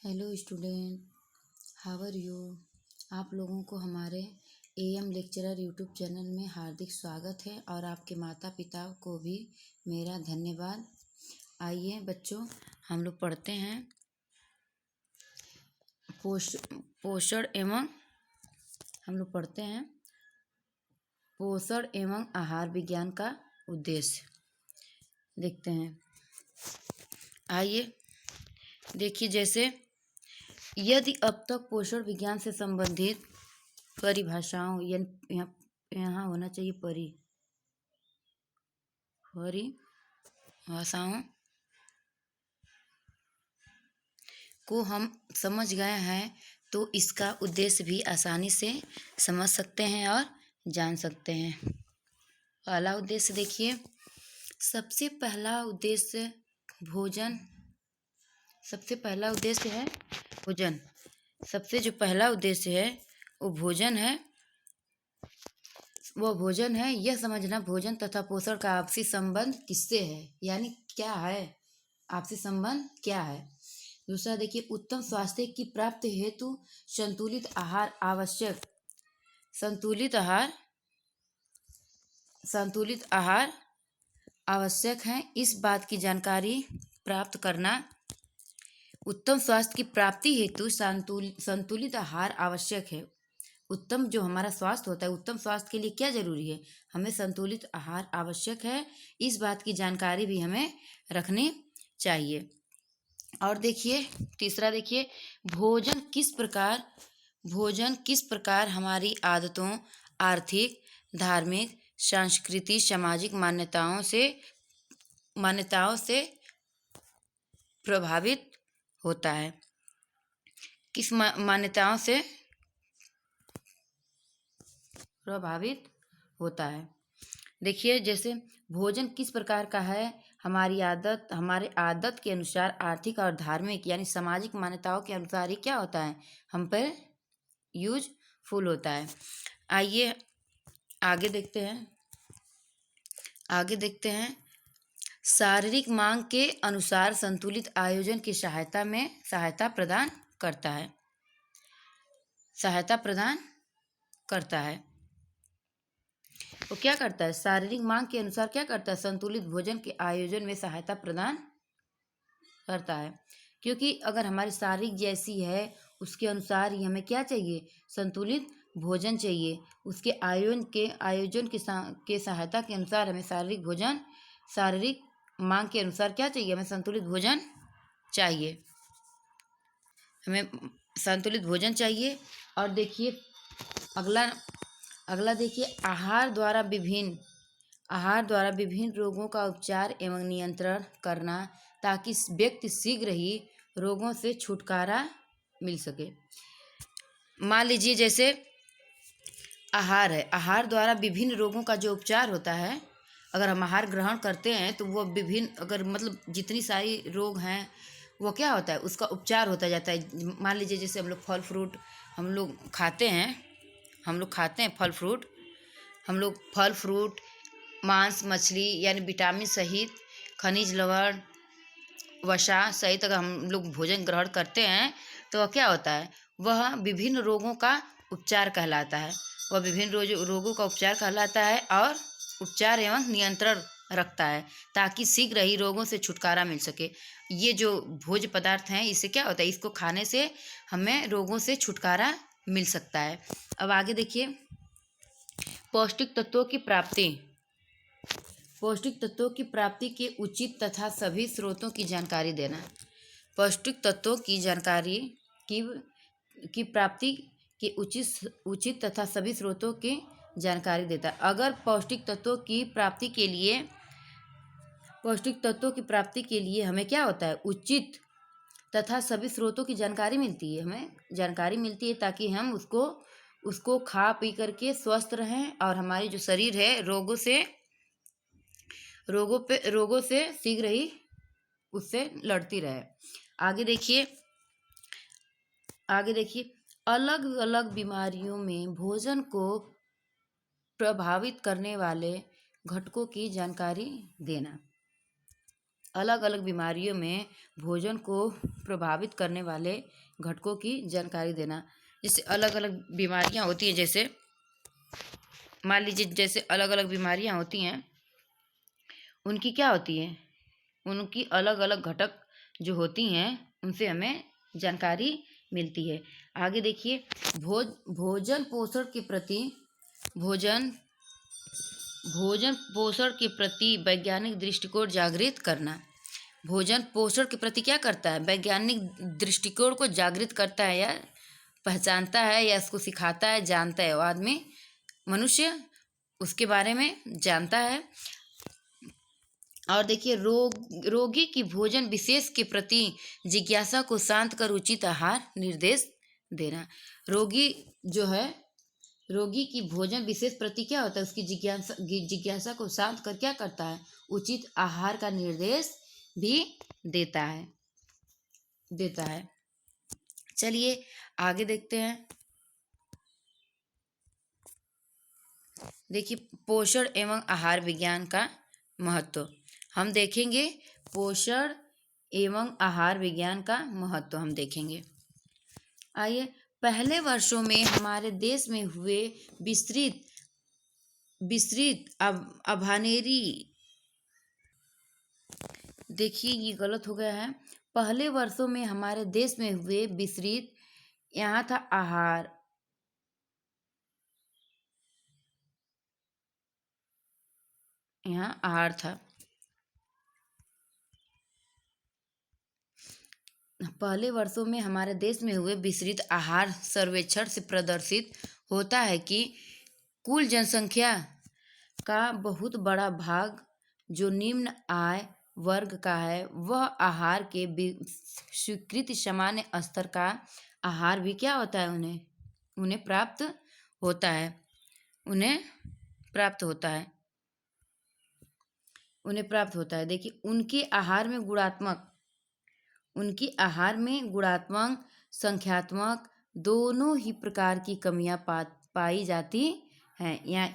Hello student, how are you. आप लोगों को हमारे एएम लेक्चरर यूट्यूब चैनल में हार्दिक स्वागत है और आपके माता पिता को भी मेरा धन्यवाद। आइए बच्चों, हम लोग पढ़ते हैं पोषण एवं हम लोग पढ़ते हैं पोषण एवं आहार विज्ञान का उद्देश्य। देखते हैं, आइए देखिए। जैसे यदि अब तक पोषण विज्ञान से संबंधित परिभाषाओं यहाँ होना चाहिए परिभाषाओं को हम समझ गए हैं तो इसका उद्देश्य भी आसानी से समझ सकते हैं और जान सकते हैं। पहला उद्देश्य देखिए, सबसे पहला उद्देश्य भोजन। सबसे पहला उद्देश्य है भोजन। सबसे जो पहला उद्देश्य है वो भोजन है। यह समझना भोजन तथा पोषण का आपसी संबंध किससे है, यानी क्या है, आपसी संबंध क्या है। दूसरा देखिए, उत्तम स्वास्थ्य की प्राप्ति हेतु संतुलित आहार आवश्यक। संतुलित आहार आवश्यक है। इस बात की जानकारी प्राप्त करना। उत्तम स्वास्थ्य की प्राप्ति हेतु संतुलित आहार आवश्यक है। उत्तम जो हमारा स्वास्थ्य होता है, उत्तम स्वास्थ्य के लिए क्या जरूरी है, हमें संतुलित आहार आवश्यक है। इस बात की जानकारी भी हमें रखनी चाहिए। और देखिए तीसरा देखिए, भोजन किस प्रकार हमारी आदतों, आर्थिक, धार्मिक, सांस्कृतिक, सामाजिक मान्यताओं से प्रभावित होता है। किस मान्यताओं से प्रभावित होता है। देखिए, जैसे भोजन किस प्रकार का है, हमारे आदत के अनुसार, आर्थिक और धार्मिक यानी सामाजिक मान्यताओं के अनुसार ही क्या होता है, हम पर यूजफुल होता है। आइए आगे देखते हैं। शारीरिक मांग के अनुसार संतुलित आयोजन की सहायता प्रदान करता है। वो क्या करता है, शारीरिक मांग के अनुसार क्या करता है, संतुलित भोजन के आयोजन में सहायता प्रदान करता है। क्योंकि अगर हमारी शारीरिक जैसी है उसके अनुसार ही हमें क्या चाहिए, संतुलित भोजन चाहिए। उसके आयोजन के सहायता के अनुसार हमें शारीरिक मांग के अनुसार क्या चाहिए, हमें संतुलित भोजन चाहिए। और देखिए अगला देखिए, आहार द्वारा विभिन्न रोगों का उपचार एवं नियंत्रण करना, ताकि व्यक्ति शीघ्र ही रोगों से छुटकारा मिल सके। मान लीजिए जैसे आहार है, आहार द्वारा विभिन्न रोगों का जो उपचार होता है, अगर हम आहार ग्रहण करते हैं तो वो जितनी सारी रोग हैं वो क्या होता है, उसका उपचार होता जाता है। मान लीजिए जैसे हम लोग खाते हैं फल फ्रूट, मांस, मछली यानी विटामिन सहित, खनिज, लवण, वसा सहित अगर हम लोग भोजन ग्रहण करते हैं तो क्या होता है, वह विभिन्न रोगों का उपचार कहलाता है। और उपचार एवं नियंत्रण रखता है, ताकि शीघ्र ही रोगों से छुटकारा मिल सके। ये जो भोज्य पदार्थ हैं, इससे क्या होता है, इसको खाने से हमें रोगों से छुटकारा मिल सकता है। अब आगे देखिए, पौष्टिक तत्वों की प्राप्ति के उचित तथा सभी स्रोतों की जानकारी देना। पौष्टिक तत्वों की जानकारी की प्राप्ति के उचित तथा सभी स्रोतों की जानकारी देता है। अगर पौष्टिक तत्वों की प्राप्ति के लिए हमें क्या होता है, उचित तथा सभी स्रोतों की जानकारी मिलती है, ताकि हम उसको खा पी करके स्वस्थ रहें और हमारी जो शरीर है रोगों से शीघ्र ही उससे लड़ती रहे। आगे देखिए, अलग अलग बीमारियों में भोजन को प्रभावित करने वाले घटकों की जानकारी देना। अलग अलग बीमारियों में भोजन को प्रभावित करने वाले घटकों की जानकारी देना। जैसे अलग अलग बीमारियां होती हैं, जैसे मान लीजिए जैसे अलग अलग बीमारियां होती हैं, उनकी क्या होती है, उनकी अलग अलग घटक जो होती हैं उनसे हमें जानकारी मिलती है। आगे देखिए, भोजन पोषण के प्रति भोजन भोजन पोषण के प्रति वैज्ञानिक दृष्टिकोण जागृत करना। भोजन पोषण के प्रति क्या करता है, वैज्ञानिक दृष्टिकोण को जागृत करता है, या पहचानता है, या इसको सिखाता है, जानता है। वो आदमी मनुष्य उसके बारे में जानता है। और देखिए, रोगी की भोजन विशेष के प्रति जिज्ञासा को शांत कर उचित आहार निर्देश देना। रोगी की भोजन विशेष प्रति क्या होता है, उसकी जिज्ञासा को शांत कर क्या करता है, उचित आहार का निर्देश भी देता है। चलिए आगे देखते हैं। देखिए, पोषण एवं आहार विज्ञान का महत्व हम देखेंगे। पोषण एवं आहार विज्ञान का महत्व हम देखेंगे। आइए, पहले वर्षों में हमारे देश में हुए विस्तृत अभानेरी, देखिए ये गलत हो गया है। पहले वर्षों में हमारे देश में हुए विस्तृत, यहाँ था आहार, यहाँ आहार था। पहले वर्षों में हमारे देश में हुए विस्तृत आहार सर्वेक्षण से प्रदर्शित होता है कि कुल जनसंख्या का बहुत बड़ा भाग जो निम्न आय वर्ग का है, वह आहार के स्वीकृत सामान्य स्तर का आहार भी क्या होता है, उन्हें प्राप्त होता है। देखिए, उनकी आहार में गुणात्मक संख्यात्मक दोनों ही प्रकार की कमियां पाई जाती हैं, या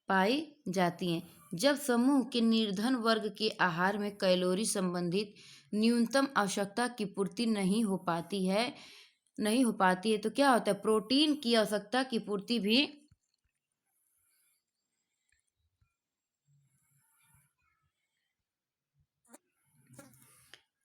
पाई जाती हैं। जब समूह के निर्धन वर्ग के आहार में कैलोरी संबंधित न्यूनतम आवश्यकता की पूर्ति नहीं हो पाती है तो क्या होता है, प्रोटीन की आवश्यकता की पूर्ति भी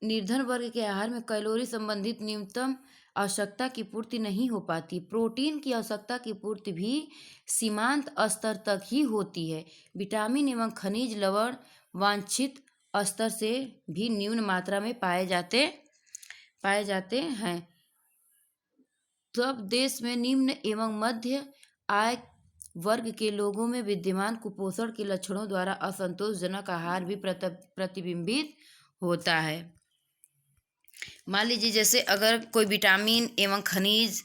निर्धन वर्ग के आहार में कैलोरी संबंधित न्यूनतम आवश्यकता की पूर्ति नहीं हो पाती। प्रोटीन की आवश्यकता की पूर्ति भी सीमांत स्तर तक ही होती है। विटामिन एवं खनिज लवण वांछित स्तर से भी न्यून मात्रा में पाए जाते हैं। तब देश में निम्न एवं मध्य आय वर्ग के लोगों में विद्यमान कुपोषण के लक्षणों द्वारा असंतोषजनक आहार भी प्रतिबिंबित होता है। मान लीजिए, जैसे अगर कोई विटामिन एवं खनिज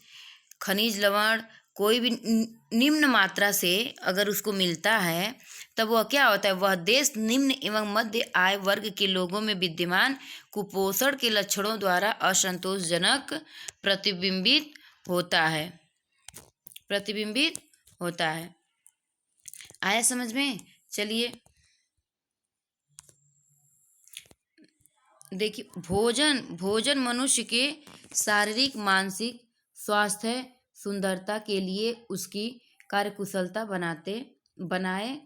लवण कोई भी निम्न मात्रा से अगर उसको मिलता है, तब वह क्या होता है, वह देश निम्न एवं मध्य आय वर्ग के लोगों में विद्यमान कुपोषण के लक्षणों द्वारा असंतोषजनक प्रतिबिंबित होता है। आया समझ में? चलिए देखिए, भोजन मनुष्य के शारीरिक मानसिक स्वास्थ्य सुंदरता के लिए उसकी कार्यकुशलता बनाए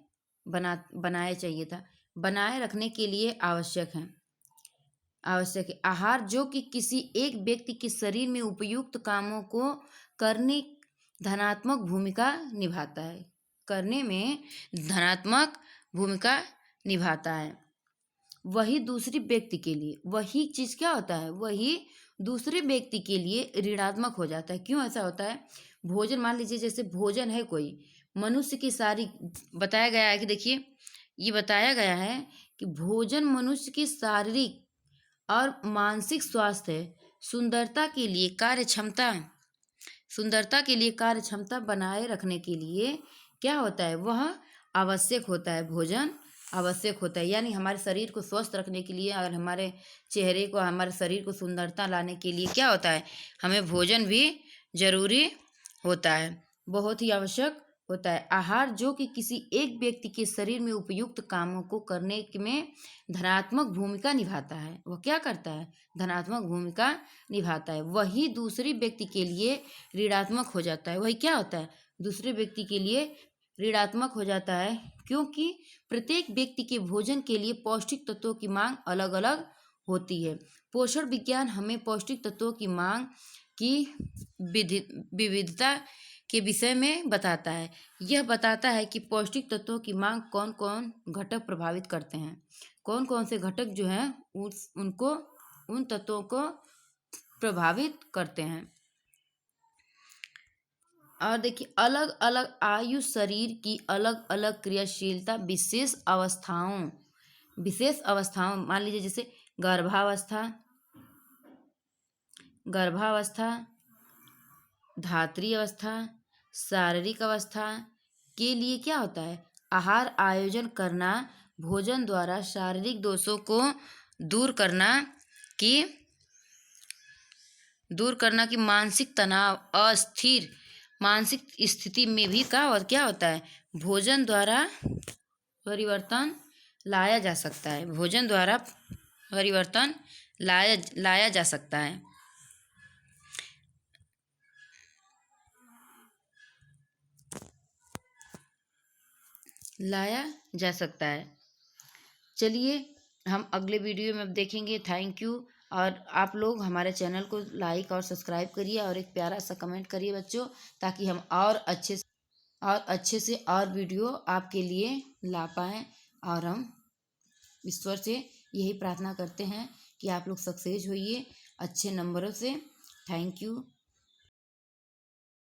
रखने के लिए आवश्यक है। आहार जो कि किसी एक व्यक्ति के शरीर में उपयुक्त कामों को करने धनात्मक भूमिका निभाता है, वही दूसरे व्यक्ति के लिए वही चीज़ क्या होता है, वही दूसरे व्यक्ति के लिए ऋणात्मक हो जाता है। क्यों ऐसा होता है? भोजन, मान लीजिए जैसे भोजन है कोई मनुष्य की बताया गया है कि देखिए, ये बताया गया है कि भोजन मनुष्य की शारीरिक और मानसिक स्वास्थ्य सुंदरता के लिए कार्य क्षमता बनाए रखने के लिए क्या होता है, वह आवश्यक होता है। भोजन आवश्यक होता है, यानी हमारे शरीर को स्वस्थ रखने के लिए और हमारे हमारे शरीर को सुंदरता लाने के लिए क्या होता है, हमें भोजन भी जरूरी होता है, बहुत ही आवश्यक होता है। आहार जो कि किसी एक व्यक्ति के शरीर में उपयुक्त कामों को करने में धनात्मक भूमिका निभाता है, वह क्या करता है, धनात्मक भूमिका निभाता है, वही दूसरे व्यक्ति के लिए ऋणात्मक हो जाता है। वही क्या होता है, दूसरे व्यक्ति के लिए ऋणात्मक हो जाता है, क्योंकि प्रत्येक व्यक्ति के भोजन के लिए पौष्टिक तत्वों की मांग अलग अलग होती है। पोषण विज्ञान हमें पौष्टिक तत्वों की मांग की विविधता के विषय में बताता है। यह बताता है कि पौष्टिक तत्वों की मांग कौन कौन घटक प्रभावित करते हैं, कौन कौन से घटक जो हैं उनको उन तत्वों को प्रभावित करते हैं। और देखिए, अलग अलग आयु शरीर की अलग अलग क्रियाशीलता विशेष अवस्थाओं मान लीजिए जैसे गर्भावस्था, धात्री अवस्था, शारीरिक अवस्था के लिए क्या होता है, आहार आयोजन करना, भोजन द्वारा शारीरिक दोषों को दूर करना की मानसिक तनाव, अस्थिर मानसिक स्थिति में भी क्या होता है, भोजन द्वारा परिवर्तन लाया जा सकता है, भोजन द्वारा परिवर्तन लाया जा सकता है। चलिए हम अगले वीडियो में अब देखेंगे। Thank you. और आप लोग हमारे चैनल को लाइक और सब्सक्राइब करिए और एक प्यारा सा कमेंट करिए बच्चों, ताकि हम और अच्छे से और वीडियो आपके लिए ला पाएँ। और हम ईश्वर से यही प्रार्थना करते हैं कि आप लोग सक्सेस होइए अच्छे नंबरों से। Thank you.